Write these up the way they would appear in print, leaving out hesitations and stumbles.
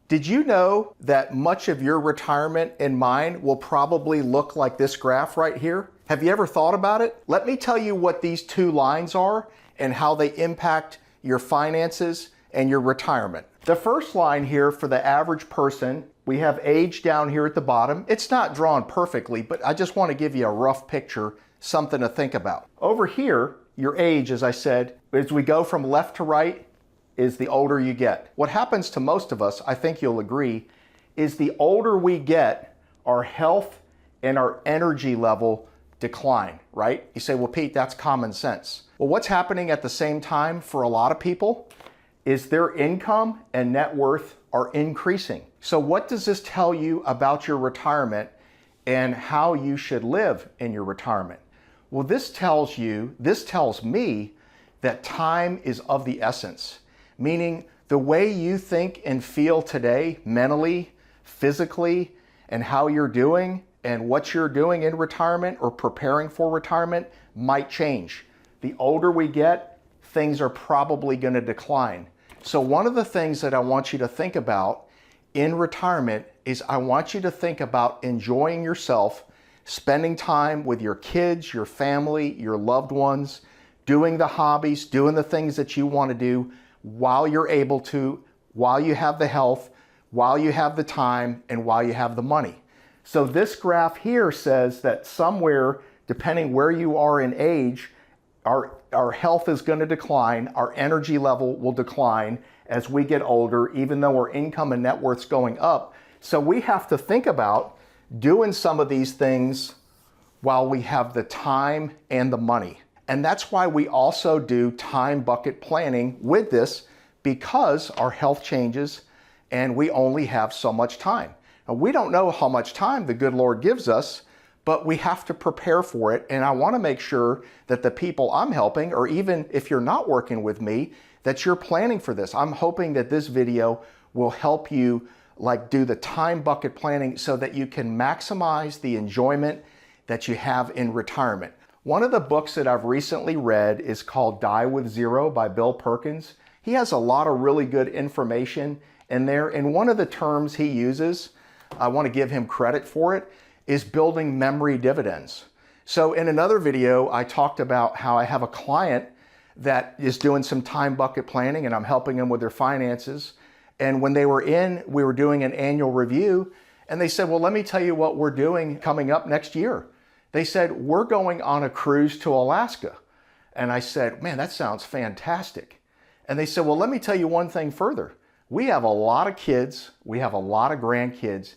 Did you know that much of your retirement and mine will probably look like this graph right here? Have you ever thought about it? Let me tell you what these two lines are and how they impact your finances and your retirement. The first line here for the average person, we have age down here at the bottom. It's not drawn perfectly, but I just want to give you a rough picture, something to think about. Over here, your age, as I said, as we go from left to right, is the older you get. What happens to most of us, I think you'll agree, is the older we get, our health and our energy level decline, right? You say, well, Pete, that's common sense. Well, what's happening at the same time for a lot of people is their income and net worth are increasing. So what does this tell you about your retirement and how you should live in your retirement? Well, this tells me that time is of the essence. Meaning the way you think and feel today, mentally, physically, and how you're doing and what you're doing in retirement or preparing for retirement might change. The older we get, things are probably going to decline. So one of the things that I want you to think about in retirement is I want you to think about enjoying yourself, spending time with your kids, your family, your loved ones, doing the hobbies, doing the things that you want to do while you're able to, while you have the health, while you have the time, and while you have the money. So this graph here says that somewhere, depending where you are in age, our health is going to decline, our energy level will decline as we get older, even though our income and net worth's going up. So we have to think about doing some of these things while we have the time and the money. And that's why we also do time bucket planning with this, because our health changes and we only have so much time. Now, we don't know how much time the good Lord gives us, but we have to prepare for it. And I want to make sure that the people I'm helping, or even if you're not working with me, that you're planning for this. I'm hoping that this video will help you do the time bucket planning so that you can maximize the enjoyment that you have in retirement. One of the books that I've recently read is called Die with Zero by Bill Perkins. He has a lot of really good information in there. And one of the terms he uses, I want to give him credit for it, is building memory dividends. So in another video, I talked about how I have a client that is doing some time bucket planning and I'm helping them with their finances. And when they were in, we were doing an annual review and they said, well, let me tell you what we're doing coming up next year. They said, we're going on a cruise to Alaska. And I said, man, that sounds fantastic. And they said, well, let me tell you one thing further. We have a lot of kids. We have a lot of grandkids.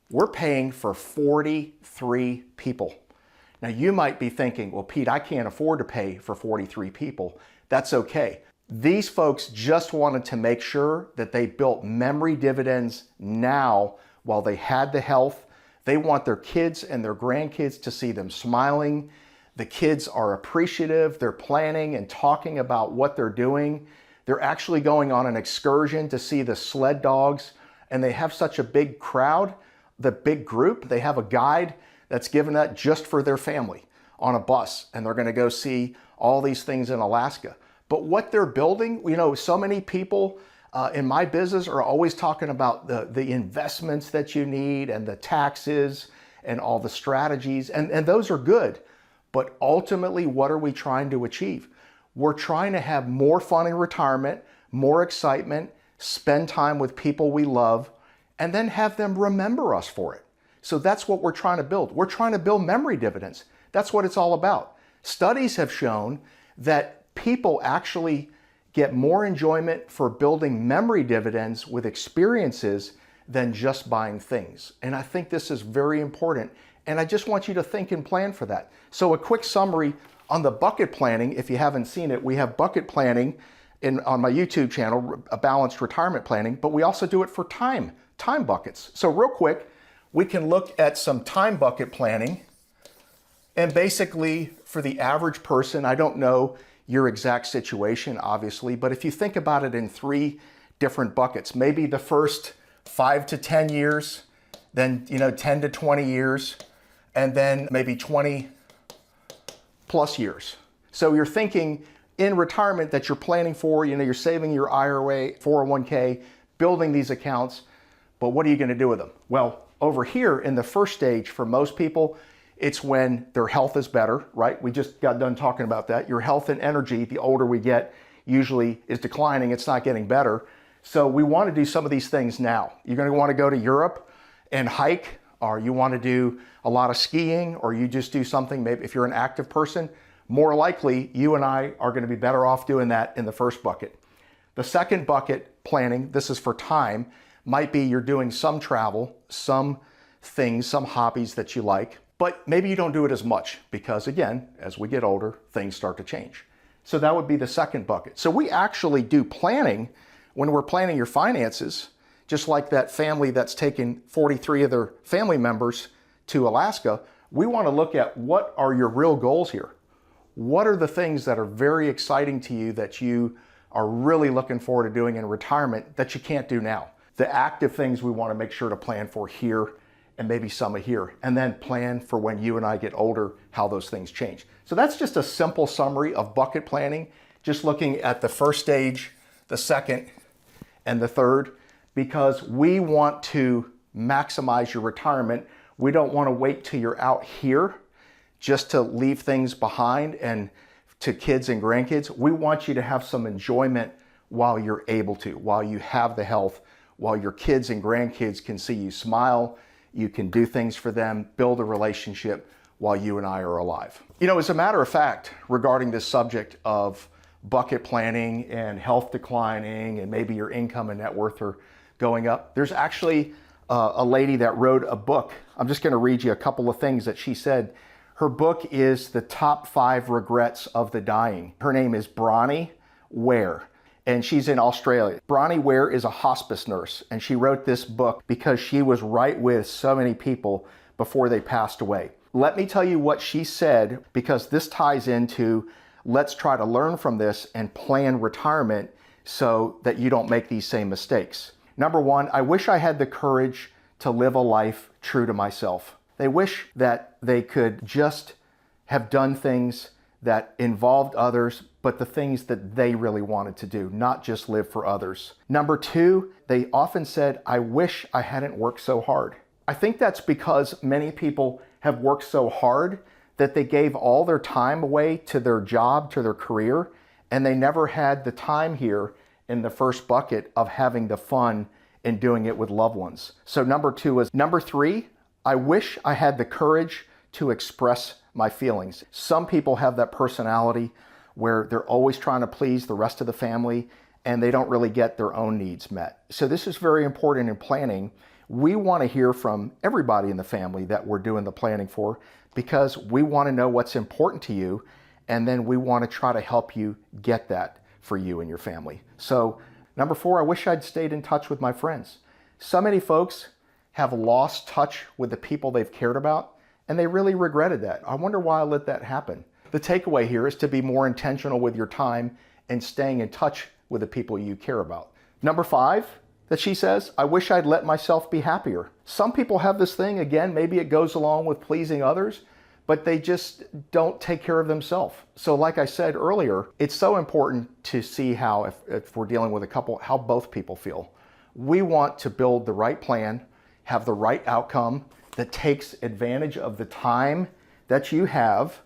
We're paying for 43 people. Now you might be thinking, well, Pete, I can't afford to pay for 43 people. That's okay. These folks just wanted to make sure that they built memory dividends now while they had the health. They want their kids and their grandkids to see them smiling. The kids are appreciative. They're planning and talking about what they're doing. They're actually going on an excursion to see the sled dogs, and they have such a big crowd, the big group. They have a guide that's given that just for their family on a bus, and they're going to go see all these things in Alaska. But what they're building, so many people in my business are always talking about the investments that you need and the taxes and all the strategies, and those are good. But ultimately, what are we trying to achieve? We're trying to have more fun in retirement, more excitement, spend time with people we love, and then have them remember us for it. So that's what we're trying to build. We're trying to build memory dividends. That's what it's all about. Studies have shown that people actually get more enjoyment for building memory dividends with experiences than just buying things. And I think this is very important. And I just want you to think and plan for that. So a quick summary on the bucket planning. If you haven't seen it, we have bucket planning on my YouTube channel, a balanced retirement planning, but we also do it for time buckets. So real quick, we can look at some time bucket planning. And basically for the average person, I don't know your exact situation, obviously, but if you think about it in 3 different buckets, maybe the first 5 to 10 years, then 10 to 20 years, and then maybe 20 plus years. So you're thinking in retirement that you're planning for, you're saving your IRA, 401k, building these accounts. but what are you going to do with them? Well, over here in the first stage for most people, it's when their health is better, right? We just got done talking about that. Your health and energy, the older we get, usually is declining. It's not getting better. So we want to do some of these things now. You're going to want to go to Europe and hike, or you want to do a lot of skiing, or you just do something, maybe if you're an active person, more likely you and I are going to be better off doing that in the first bucket. The second bucket, planning, this is for time, might be you're doing some travel, some things, some hobbies that you like, but maybe you don't do it as much because again, as we get older, things start to change. So that would be the second bucket. So we actually do planning when we're planning your finances, just like that family that's taken 43 of their family members to Alaska. We want to look at what are your real goals here. What are the things that are very exciting to you that you are really looking forward to doing in retirement that you can't do now? The active things we want to make sure to plan for here and maybe some of here, and then plan for when you and I get older, how those things change. So that's just a simple summary of bucket planning, just looking at the first stage, the second, and the third, because we want to maximize your retirement. We don't want to wait till you're out here just to leave things behind and to kids and grandkids. We want you to have some enjoyment while you're able to, while you have the health, while your kids and grandkids can see you smile, you can do things for them, build a relationship while you and I are alive. You know, as a matter of fact, regarding this subject of bucket planning and health declining and maybe your income and net worth are going up, there's actually a lady that wrote a book. I'm just going to read you a couple of things that she said. Her book is The Top 5 Regrets of the Dying. Her name is Bronnie Ware, and she's in Australia. Bronnie Ware is a hospice nurse, and she wrote this book because she was right with so many people before they passed away. Let me tell you what she said, because this ties into let's try to learn from this and plan retirement so that you don't make these same mistakes. Number one, I wish I had the courage to live a life true to myself. They wish that they could just have done things that involved others, but the things that they really wanted to do, not just live for others. Number two, they often said, I wish I hadn't worked so hard. I think that's because many people have worked so hard that they gave all their time away to their job, to their career, and they never had the time here in the first bucket of having the fun and doing it with loved ones. So number two is, number three, I wish I had the courage to express my feelings. Some people have that personality where they're always trying to please the rest of the family and they don't really get their own needs met. So this is very important in planning. We want to hear from everybody in the family that we're doing the planning for, because we want to know what's important to you, and then we want to try to help you get that for you and your family. So number four, I wish I'd stayed in touch with my friends. So many folks have lost touch with the people they've cared about, and they really regretted that. I wonder why I let that happen. The takeaway here is to be more intentional with your time and staying in touch with the people you care about. Number five, that she says, I wish I'd let myself be happier. Some people have this thing, again, maybe it goes along with pleasing others, but they just don't take care of themselves. So like I said earlier, it's so important to see how, if we're dealing with a couple, how both people feel. We want to build the right plan, have the right outcome that takes advantage of the time that you have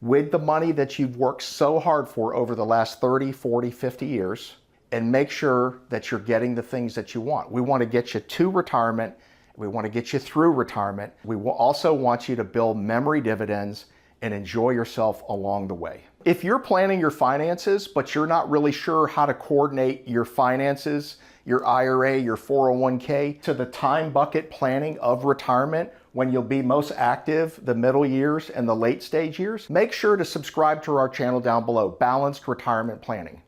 with the money that you've worked so hard for over the last 30, 40, 50 years, and make sure that you're getting the things that you want. We want to get you to retirement. We want to get you through retirement. We will also want you to build memory dividends and enjoy yourself along the way. If you're planning your finances, but you're not really sure how to coordinate your finances, your IRA, your 401k, to the time bucket planning of retirement when you'll be most active, the middle years and the late stage years, make sure to subscribe to our channel down below, Balanced Retirement Planning.